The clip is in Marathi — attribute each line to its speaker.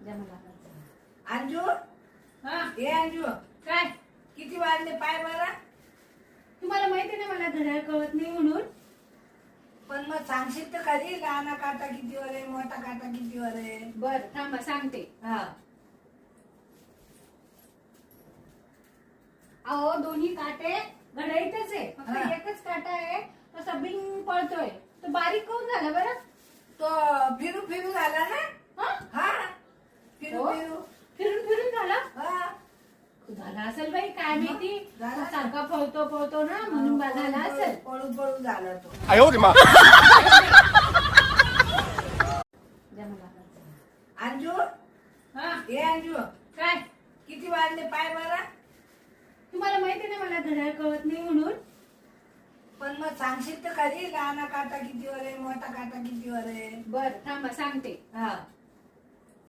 Speaker 1: अंजू
Speaker 2: हा
Speaker 1: हे अंजू
Speaker 2: काय
Speaker 1: किती वाजले पाय बरं.
Speaker 2: तुम्हाला माहिती ना मला घड्याळ कळत नाही म्हणून.
Speaker 1: पण मग सांगशील तर खरी लहान काटा कितीवर आहे मोठा काटा कितीवर आहे.
Speaker 2: बर थांबा सांगते.
Speaker 1: हा
Speaker 2: अहो दोन्ही काटे घड्याळीतच आहे, फक्त
Speaker 1: हा.
Speaker 2: एकच काटा आहे तो सबिंग पळतोय. तो बारीक काऊन झाला बरं?
Speaker 1: तो फिरू फिरू झाला ना.
Speaker 2: हा?
Speaker 1: हा फिरू
Speaker 2: हो?
Speaker 1: फिरू
Speaker 2: फिरून फिरून झाला.
Speaker 1: हा
Speaker 2: झाला असेल बाई, काय माहिती.
Speaker 1: झाला.
Speaker 2: तो सारखा पळतो ना म्हणून झाला असेल.
Speaker 1: पळू पळू झाला तो. अंजू
Speaker 2: हा
Speaker 1: हे अंजू
Speaker 2: काय
Speaker 1: किती वाजले पाय बरं.
Speaker 2: तुम्हाला माहिती ना मला घड्याळ कळत नाही म्हणून.
Speaker 1: पण मग सांगशील तर खरी लहान काटा कितीवर आहे मोठा काटा कितीवर आहे.
Speaker 2: बर थांबा सांगते.
Speaker 1: हा